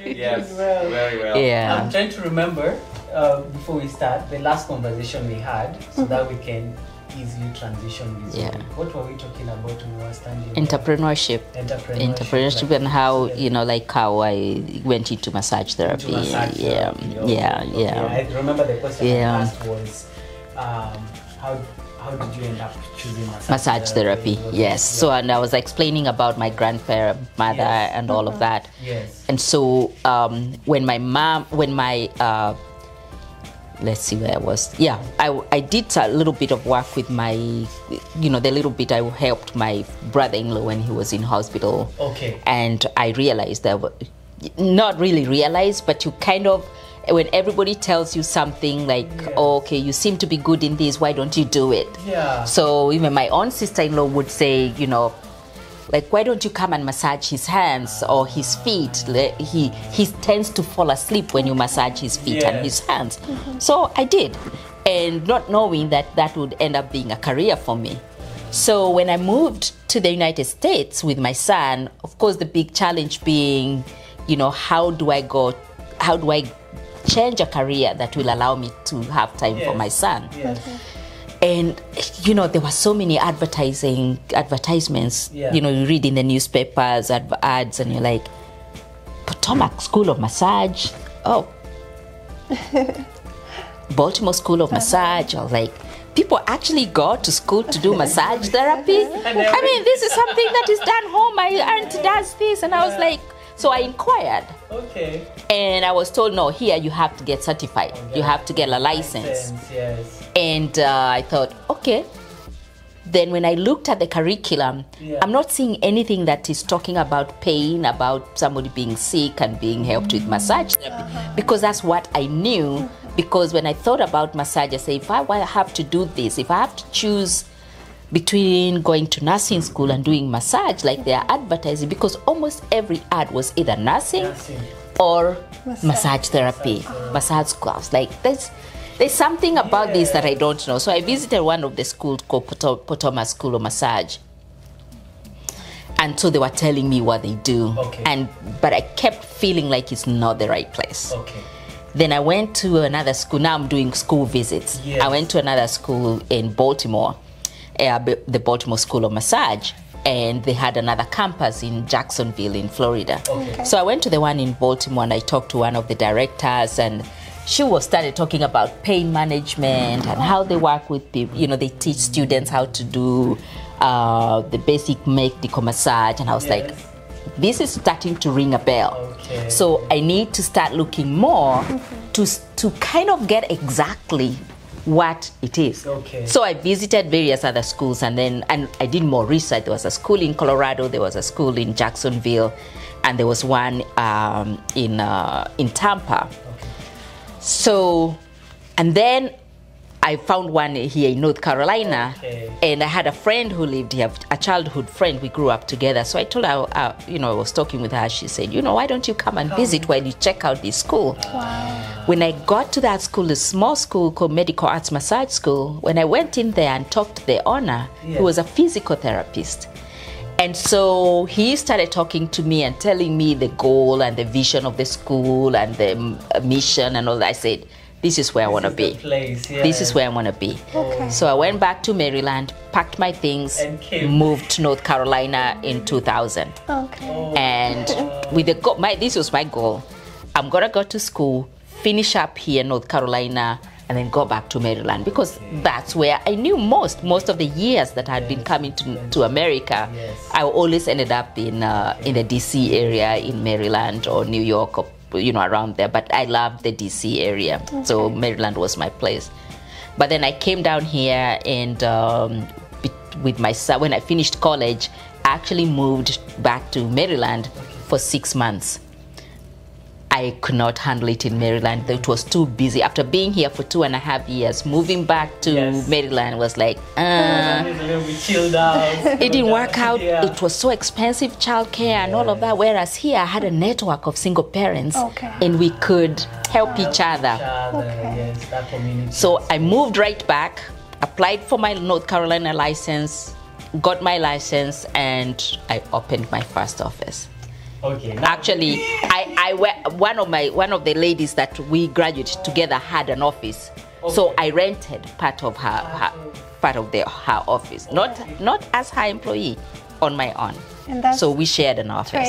Yes, very well. Yeah. I'm trying to remember before we start the last conversation we had, so that we can easily transition this. Yeah. What were we talking about when we were standing? Entrepreneurship Entrepreneurship, and how, like, you know, like how I went into massage therapy. into massage Yeah, therapy. yeah, Okay. yeah. I remember the question Yeah. I asked was, how did you end up choosing Massage therapy, yes. So, and I was explaining about my grandmother Yes. and all of that. Yes. And so when my let's see where I was. Yeah, I did a little bit of work with my, you know, the little bit I helped my brother-in-law when he was in hospital. Okay. And I realized that, not really realized, but you kind of, when everybody tells you something like, Yes. oh, okay, you seem to be good in this, why don't you do it? Yeah. So even my own sister-in-law would say, you know, like, why don't you come and massage his hands or his feet? He tends to fall asleep when you massage his feet and his hands. So I did, and not knowing that that would end up being a career for me. So when I moved to the United States with my son, of course the big challenge being, you know, how do I change a career that will allow me to have time for my son? Yes. And, you know, there were so many advertisements, you know, you read in the newspapers, ads, and you're like, Potomac School of Massage, oh, Baltimore School of Massage. I was like, people actually go to school to do massage therapy? I mean, this is something that is done home. My aunt does this. And I was like, so I inquired. Okay. And I was told, no, here you have to get certified. You have to get a license. Yes. And I thought, okay. Then when I looked at the curriculum, I'm not seeing anything that is talking about pain, about somebody being sick and being helped with massage therapy, because that's what I knew. Because when I thought about massage, I said, if I have to do this, if I have to choose between going to nursing school and doing massage like they are advertising, because almost every ad was either nursing or massage therapy, massage class. Like there's something about this that I don't know. So I visited one of the schools called Potomac School of Massage. And so they were telling me what they do. Okay. But I kept feeling like it's not the right place. Okay. Then I went to another school. Now I'm doing school visits. Yes. I went to another school in Baltimore, the Baltimore School of Massage, and they had another campus in Jacksonville in Florida. Okay. So I went to the one in Baltimore and I talked to one of the directors, and she started talking about pain management and how they work with people. You know, they teach students how to do the basic medical massage, and I was like, this is starting to ring a bell. Okay. So I need to start looking more to kind of get exactly what it is. Okay. So I visited various other schools, and I did more research. There was a school in Colorado, there was a school in Jacksonville, and there was one in Tampa. Okay. So, and then I found one here in North Carolina, and I had a friend who lived here, a childhood friend. We grew up together. So I told her, you know, I was talking with her. She said, you know, why don't you come and visit while you check out this school? Wow. When I got to that school, a small school called Medical Arts Massage School, when I went in there and talked to the owner, who was a physical therapist. And so he started talking to me and telling me the goal and the vision of the school and the mission and all that. I said, this is where I want to be. This is where I want to be. Okay. So I went back to Maryland, packed my things, and moved to North Carolina in 2000. Okay. And with the this was my goal. I'm going to go to school, finish up here in North Carolina, and then go back to Maryland, because that's where I knew most of the years that I had been coming to America. I always ended up in the DC area in Maryland or New York, or, you know, around there. But I loved the DC area, so Maryland was my place. But then I came down here, and with my son, when I finished college, I actually moved back to Maryland for 6 months. I could not handle it in Maryland. It was too busy. After being here for 2.5 years, moving back to Maryland was like, a little bit chilled out. It didn't work out. It was so expensive, childcare and all of that. Whereas here, I had a network of single parents, and we could help each other. That community. So I moved right back, applied for my North Carolina license, got my license, and I opened my first office. Okay. Actually, one of the ladies that we graduated together had an office, so I rented part of her office, not as her employee, on my own. And that's so we shared an office.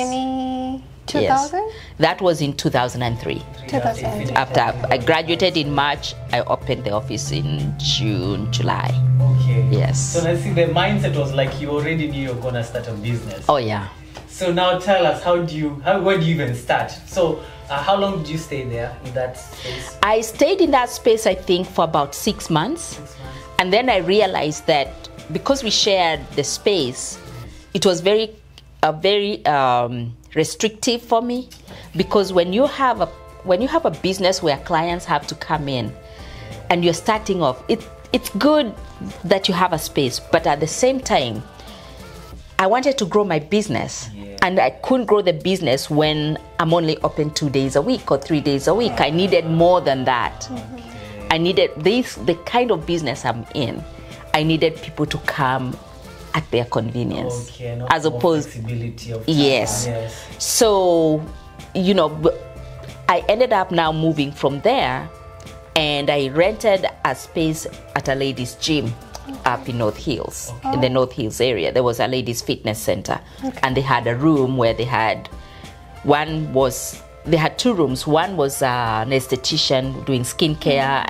2000? Yes. That was in 2003. 2003. After I graduated in March, I opened the office in June, July. Okay. Yes. So let's see, the mindset was like you already knew you were gonna start a business. Oh yeah. So now tell us, where do you even start? So how long did you stay there in that space? I stayed in that space, I think, for about 6 months. 6 months. And then I realized that because we shared the space, it was very restrictive for me, because when you have a business where clients have to come in and you're starting off, it's good that you have a space, but at the same time I wanted to grow my business. And I couldn't grow the business when I'm only open 2 days a week or 3 days a week. I needed more than that. I needed the kind of business I'm in. I needed people to come at their convenience, as opposed flexibility of time. Yes. So, I ended up now moving from there, and I rented a space at a ladies' gym up in North Hills, in the North Hills area. There was a ladies' fitness center, and they had a room where they had two rooms. One was an esthetician doing skincare,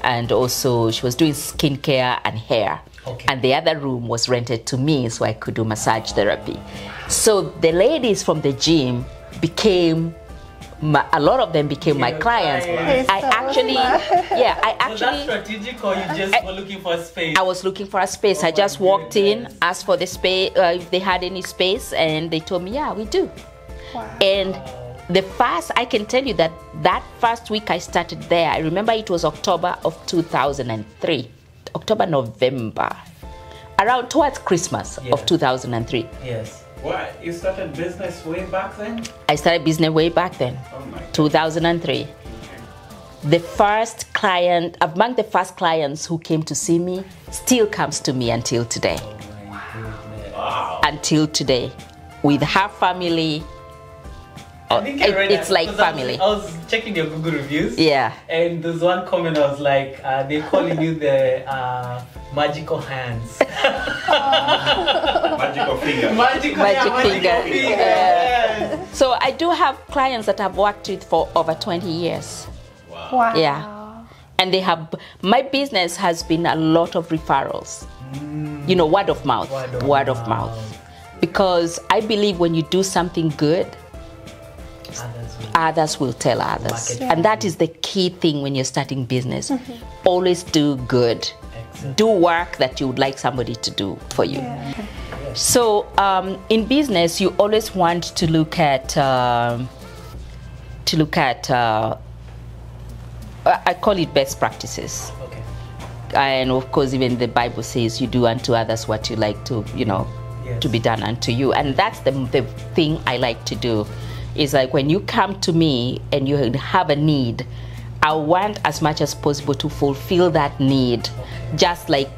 and also she was doing skincare and hair. And the other room was rented to me, so I could do massage therapy. So the ladies from the gym a lot of them became my clients. I actually. Was that strategic, or you just were looking for a space? I was looking for a space. I just walked in, asked for the space, if they had any space, and they told me, yeah, we do. Wow. And I can tell you that first week I started there, I remember it was October of 2003. October, November, around towards Christmas of 2003. Yes. What? You started business way back then? I started business way back then, 2003. The first client, among the first clients who came to see me, still comes to me until today. Wow. Until today, with her family. I think I read it's that, like family. I was checking your Google reviews. Yeah. And there's one comment I was like, they're calling you the magical hands. Magical finger. Magic finger. Yes. So I do have clients that I've worked with for over 20 years. Wow. Yeah. And my business has been a lot of referrals. Word of mouth. Word of mouth. Because I believe when you do something good, others will tell others. And that is the key thing when you're starting business. Always do good. Do work that you would like somebody to do for you. So in business, you always want to look at I call it best practices. And of course, even the Bible says you do unto others what you like to, to be done unto you. And that's the thing I like to do. Is like when you come to me and you have a need, I want as much as possible to fulfill that need, just like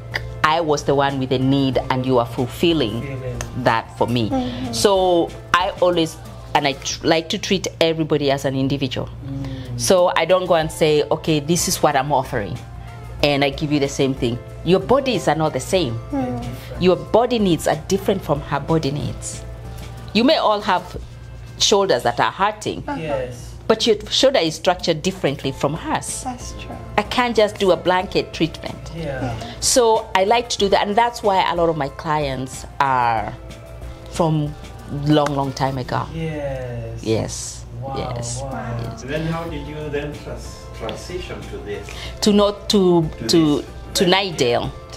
I was the one with the need and you are fulfilling that for me. So I always, and I like to treat everybody as an individual. So I don't go and say, okay, this is what I'm offering, and I give you the same thing. Your bodies are not the same. Your body needs are different from her body needs. You may all have shoulders that are hurting, but your shoulder is structured differently from hers. That's true. I can't just do a blanket treatment. So I like to do that, and that's why a lot of my clients are from long time ago. Yes. Wow. Yes. Wow. Yes. And then how did you then transition to this? To Nightdale.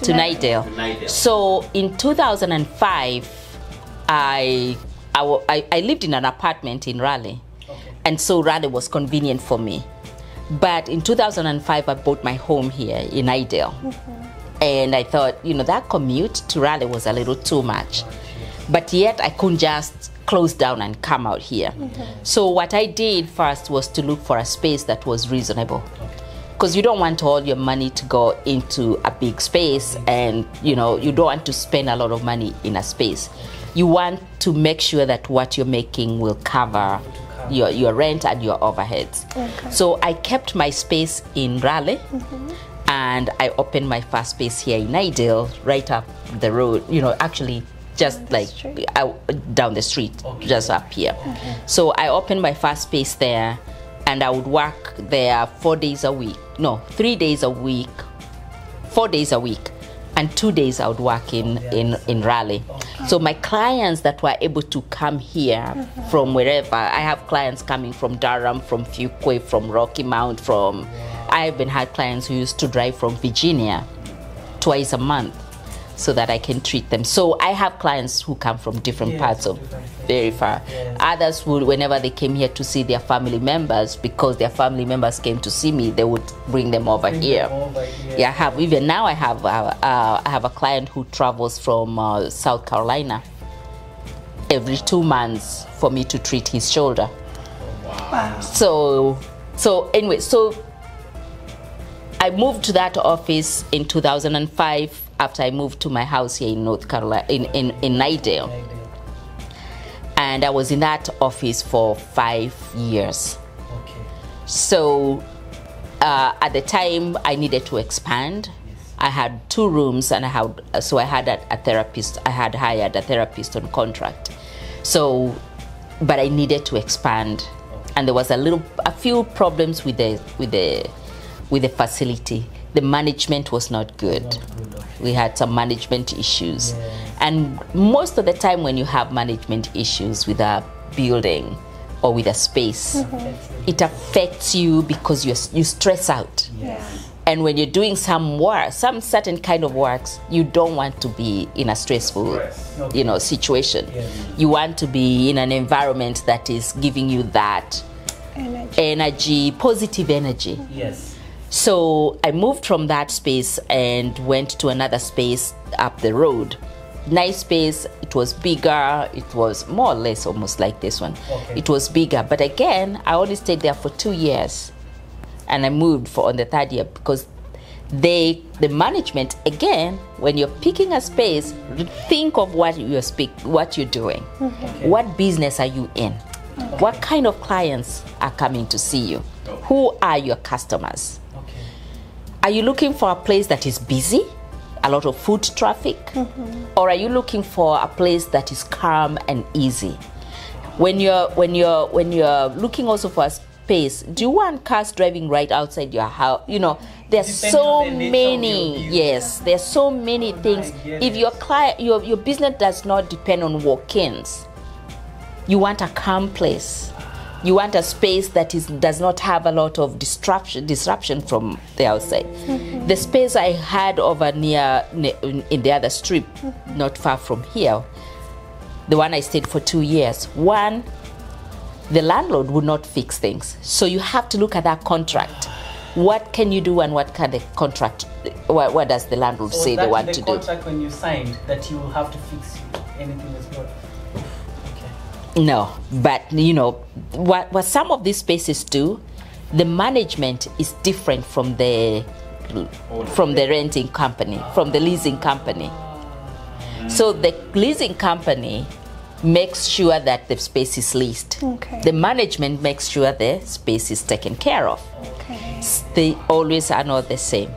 To Nightdale. So in 2005, I lived in an apartment in Raleigh, and so Raleigh was convenient for me. But in 2005, I bought my home here in Nightdale, and I thought, that commute to Raleigh was a little too much. But yet, I couldn't just close down and come out here. So what I did first was to look for a space that was reasonable. because you don't want all your money to go into a big space, and you don't want to spend a lot of money in a space. You want to make sure that what you're making will cover your rent and your overheads. Okay. So I kept my space in Raleigh, and I opened my first space here in Ideal, right up the road, actually just like down the street, just up here. So I opened my first space there, and I would work there 4 days a week. No, 3 days a week, 4 days a week, and 2 days I would work in Raleigh. So my clients that were able to come here from wherever, I have clients coming from Durham, from Fuquay, from Rocky Mount, I even had clients who used to drive from Virginia twice a month so that I can treat them. So I have clients who come from different parts of very far. Others would, whenever they came here to see their family members, because their family members came to see me, they would bring them over here. Yeah, I have a client who travels from South Carolina every 2 months for me to treat his shoulder. Wow. So anyway, I moved to that office in 2005 after I moved to my house here in North Carolina, in Nidale. And I was in that office for 5 years. Okay. So at the time I needed to expand. I had 2 rooms, and I had a therapist. I had hired a therapist on contract. So, but I needed to expand, and there was a few problems with the facility. The management was not good. We had some management issues. And most of the time when you have management issues with a building or with a space, it affects you because you stress out. And when you're doing some certain kind of works, you don't want to be in a stressful situation. You want to be in an environment that is giving you that energy, positive energy. Yes. So I moved from that space and went to another space up the road. Nice space. It was bigger. It was more or less almost like this one. It was bigger, but again, I only stayed there for 2 years, and I moved on the 3rd year because the management, again, when you're picking a space, think of what you're doing. What business are you in? What kind of clients are coming to see you? Who are your customers? Are you looking for a place that is busy, a lot of foot traffic, or are you looking for a place that is calm and easy? When you're looking also for a space, do you want cars driving right outside your house? There's so many. Yes, there's so many things. If your business does not depend on walk-ins, you want a calm place. You want a space that does not have a lot of disruption from the outside. The space I had over in the other strip, not far from here, the one I stayed for 2 years, the landlord would not fix things. So you have to look at that contract. What can you do, and what can the contract, what does the landlord say they want to do? The contract when you signed that you will have to fix anything that's not. No, but what some of these spaces do, the management is different from the renting company, from the leasing company. So the leasing company makes sure that the space is leased. The management makes sure the space is taken care of. They always are not the same.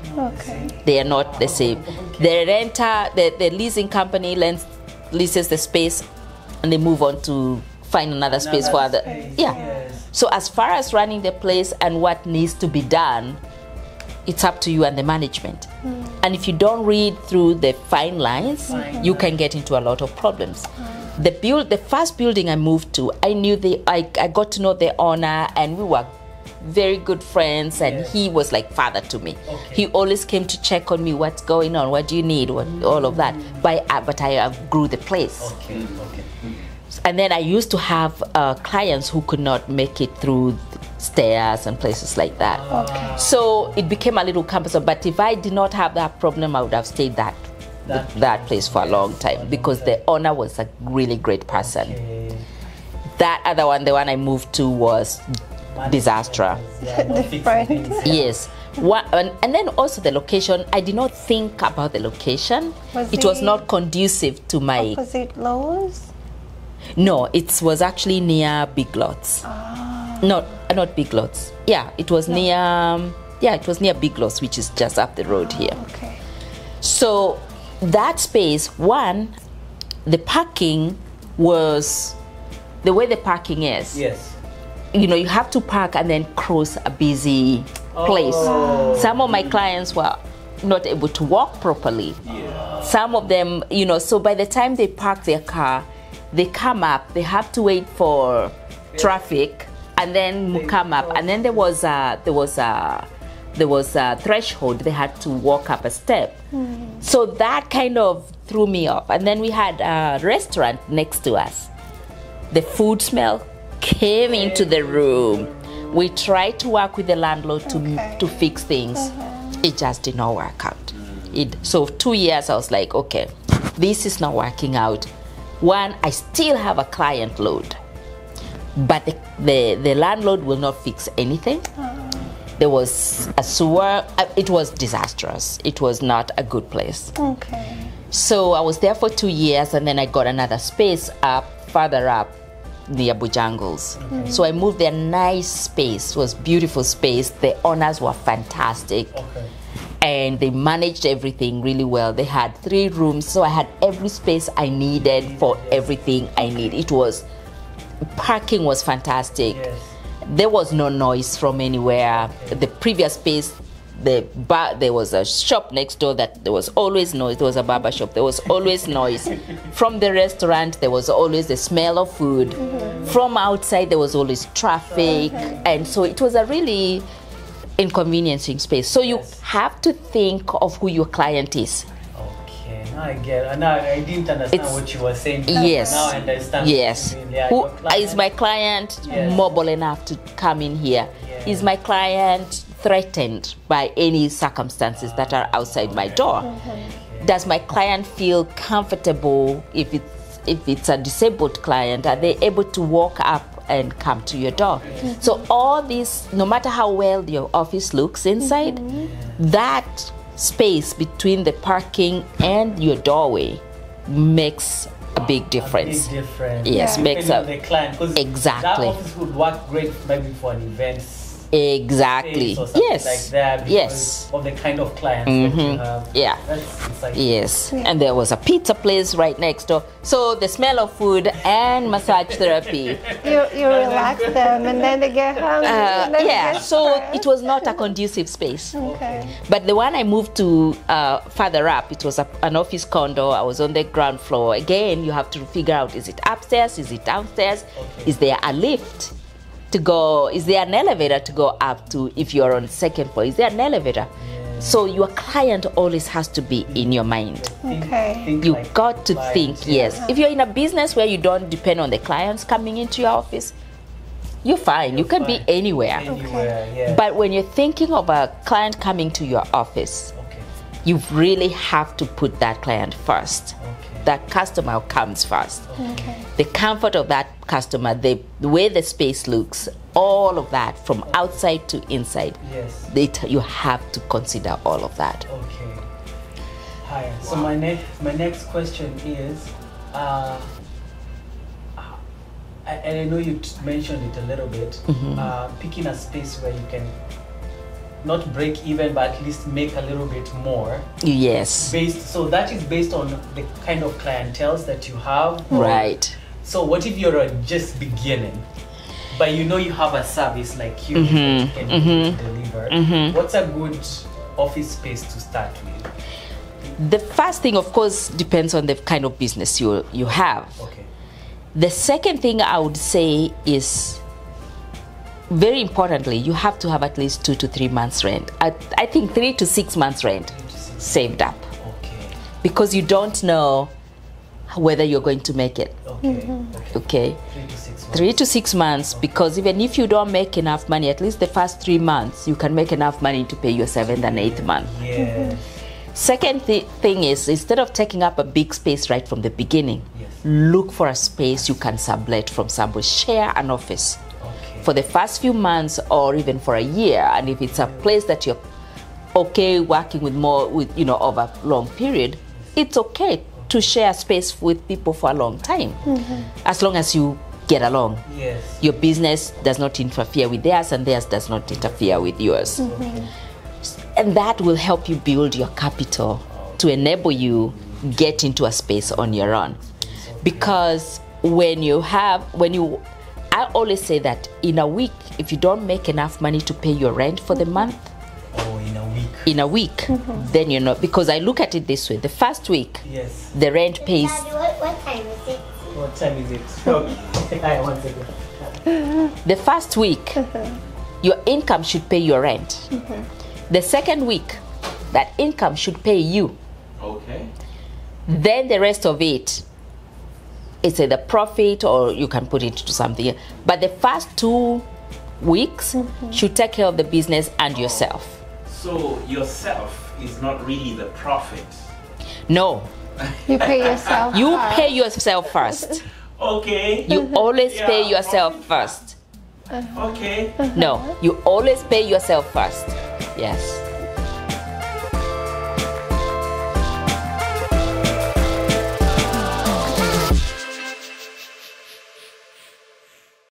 They are not the same. The renter, the leasing company leases the space, and they move on to find another space for other. So as far as running the place and what needs to be done, it's up to you and the management. And if you don't read through the fine lines, you can get into a lot of problems. The first building I moved to, I got to know the owner, and we were very good friends, and he was like father to me. He always came to check on me, what's going on, what do you need, all of that. But I grew the place. And then I used to have clients who could not make it through stairs and places like that. So it became a little cumbersome. But if I did not have that problem, I would have stayed that place for a long time, because the owner was a really great person. That other one, the one I moved to, was disaster. Different. Yes, And then also the location. I did not think about the location. It was not conducive to my. Opposite Lowe's? No, it was actually near Big Lots. Not Big Lots. Yeah, it was near. Yeah, it was near Big Lots, which is just up the road here. Okay. So that space, one, the parking was the way the parking is. Yes. You know, you have to park and then cross a busy place. Some of my clients were not able to walk properly. Yeah. Some of them, you know, so by the time they park their car, they come up, they have to wait for traffic and then come up. And then there was a threshold. They had to walk up a step. So that kind of threw me off. And then we had a restaurant next to us. The food smell came into the room. We tried to work with the landlord to fix things. It just did not work out. So 2 years I was like, okay, this is not working out. One, I still have a client load, but the landlord will not fix anything. There was a sewer. It was disastrous. It was not a good place. Okay. So I was there for 2 years, and then I got another space further up near Bojangles. So I moved there. Nice space. It was beautiful space. The owners were fantastic. Okay. And they managed everything really well. They had 3 rooms, so I had every space I needed for everything I need. Parking was fantastic. Yes. There was no noise from anywhere. The previous space, there was a shop next door that there was always noise. There was a barber shop. There was always noise. From the restaurant, there was always the smell of food. From outside, there was always traffic. And so it was a really inconveniencing space. So you have to think of who your client is. Okay, now I get it. Now I didn't understand what you were saying. Yes. Now I understand. Yes. What you mean. Yeah, Who your client- is my client Yes. mobile enough to come in here? Yeah. Is my client threatened by any circumstances that are outside my door? Does my client feel comfortable if it's a disabled client? Are they able to walk up and come to your door? So all this, no matter how well your office looks inside, that space between the parking and your doorway makes a big difference. Big difference. Yes, Yeah. makes Depending a on the client, 'cause exactly. that office would work great maybe for an event exactly. space or something Yes. like that because Yes. of the kind of clients that you have. Yeah. That's insightful. Yes, and there was a pizza place right next door. So the smell of food and massage therapy. You relax them and then they get hungry. and then they Yeah, get so stressed. it was not a conducive space. Okay. But the one I moved to further up, it was an office condo. I was on the ground floor. Again, you have to figure out, is it upstairs? Is it downstairs? Okay. Is there a lift to go? Is there an elevator to go up to if you're on second floor? Is there an elevator? So your client always has to be in your mind. Okay. You like got to client, think, yes. If you're in a business where you don't depend on the clients coming into your office, you're fine. You can be fine. anywhere. Anywhere, yeah. But when you're thinking of a client coming to your office, Okay. you really have to put that client first. Okay. That customer comes first. Okay. The comfort of that customer, the way the space looks, all of that from outside to inside, Yes. you have to consider all of that. Okay. Hi. So my next question is, and I know you mentioned it a little bit, picking a space where you can not break even, but at least make a little bit more. Yes. So that is based on the kind of clientele that you have. or- Right. So what if you're just beginning, but you know you have a service like you that you can deliver? What's a good office space to start with? The first thing, of course, depends on the kind of business you have. Okay. The second thing I would say is, very importantly, you have to have at least 2 to 3 months rent. I think 3 to 6 months rent saved up, Okay. because you don't know whether you're going to make it. Okay. Okay, 3 to 6 months. 3 to 6 months, because even if you don't make enough money, at least the first 3 months, you can make enough money to pay your 7th and 8th month. Yeah. Second thing is, instead of taking up a big space right from the beginning, look for a space you can sublet from somewhere. Share an office Okay. for the first few months or even for a year. And if it's a place that okay working with more with over a long period, it's okay to share space with people for a long time, as long as you get along. Yes. Your business does not interfere with theirs, and theirs does not interfere with yours. And that will help you build your capital to enable you get into a space on your own. Because I always say that in a week, if you don't make enough money to pay your rent for the month, in a week, then you're not, because I look at it this way: the first week, Yes. the rent pays. Daddy, what time is it? What time is it? Okay. 1 second. The first week, your income should pay your rent. The second week, that income should pay you. Okay. Then the rest of it, it's either profit or you can put it to something. But the first 2 weeks should take care of the business and yourself. So yourself is not really the profit. No, You pay yourself. you first. pay yourself first. Okay. You always Yeah, pay yourself first. Okay. No, you always pay yourself first. Yes.